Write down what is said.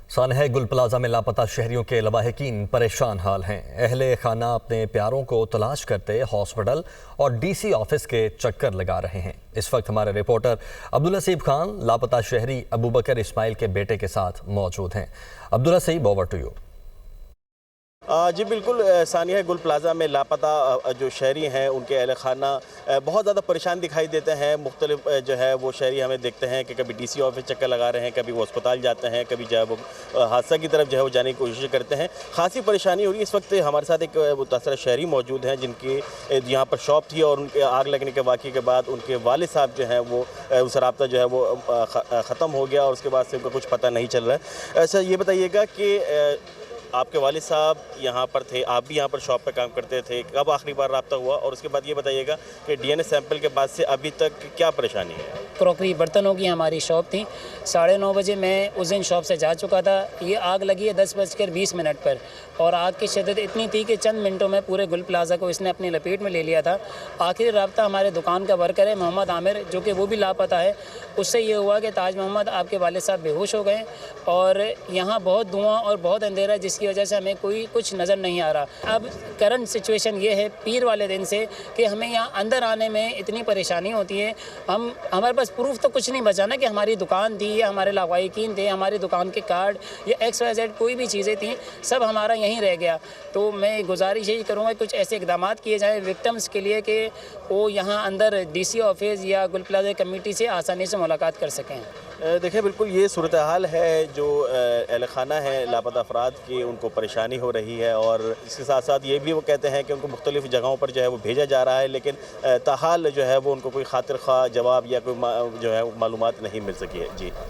سانحہ گل پلازہ میں لاپتہ شہریوں کے لواحقین پریشان حال ہیں۔ اہل خانہ اپنے پیاروں کو تلاش کرتے ہاسپٹل اور ڈی سی آفس کے چکر لگا رہے ہیں۔ اس وقت ہمارے رپورٹر عبدالحسیب خان لاپتہ شہری ابوبکر اسماعیل کے بیٹے کے ساتھ موجود ہیں۔ Abdul Haseeb, over to you. جی بالکل، سانحہ گل پلازہ میں لاپتہ جو شہری ہیں ان کے اہل خانہ بہت زیادہ پریشان دکھائی دیتے ہیں۔ مختلف جو ہے وہ شہری ہمیں دیکھتے ہیں کہ کبھی ڈی سی آفس چکر لگا رہے ہیں، کبھی وہ اسپتال جاتے ہیں، کبھی جو ہے وہ حادثہ کی طرف جو ہے وہ جانے کی کوشش کرتے ہیں۔ خاصی پریشانی ہو رہی ہے۔ اس وقت ہمارے ساتھ ایک متاثرہ شہری موجود ہیں جن کی یہاں پر شاپ تھی اور ان کے آگ لگنے کے واقعے کے بعد ان کے والد صاحب جو ہیں وہ اس رابطہ جو ہے وہ ختم ہو گیا اور اس کے بعد سے ان کا کچھ پتہ نہیں چل رہا ہے۔ ایسا یہ بتائیے گا کہ آپ کے والد صاحب یہاں پر تھے، آپ بھی یہاں پر شاپ پہ کام کرتے تھے، کب آخری بار رابطہ ہوا؟ اور اس کے بعد یہ بتائیے گا کہ ڈی این اے سیمپل کے بعد سے ابھی تک کیا پریشانی ہے؟ کروکری برتنوں کی ہماری شاپ تھی۔ 9:30 بجے میں اس دن شاپ سے جا چکا تھا۔ یہ آگ لگی ہے 10:20 پر اور آگ کی شدت اتنی تھی کہ چند منٹوں میں پورے گل پلازہ کو اس نے اپنی لپیٹ میں لے لیا تھا۔ آخری رابطہ ہمارے دکان کا ورکر ہے محمد عامر، جو کہ وہ بھی لاپتہ ہے۔ اس سے یہ ہوا کہ تاج محمد آپ کے والد صاحب بے ہوش ہو گئے اور یہاں بہت دھواں اور بہت اندھیرا ہے، جس کی وجہ سے ہمیں کوئی کچھ نظر نہیں آ رہا۔ اب کرنٹ سچویشن یہ ہے پیر والے دن سے کہ ہمیں یہاں اندر آنے میں اتنی پریشانی ہوتی ہے۔ ہمارے پاس پروف تو کچھ نہیں بچا نا کہ ہماری دکان تھی یا ہمارے لواحقین تھے، ہماری دکان کے کارڈ یا XYZ کوئی بھی چیزیں تھیں، سب ہمارا یہیں رہ گیا۔ تو میں گزارش یہی کروں گا کچھ ایسے اقدامات کیے جائیں وکٹمز کے لیے کہ وہ یہاں اندر ڈی سی آفس یا گل پلازہ کمیٹی سے آسانی سے ملاقات کر سکیں۔ دیکھیں بالکل یہ صورتحال ہے جو اہل خانہ ہیں لاپتہ افراد کی، ان کو پریشانی ہو رہی ہے اور اس کے ساتھ ساتھ یہ بھی وہ کہتے ہیں کہ ان کو مختلف جگہوں پر جو ہے وہ بھیجا جا رہا ہے، لیکن تاحال جو ہے وہ ان کو کوئی خاطر خواہ جواب یا کوئی جو ہے معلومات نہیں مل سکی ہے۔ جی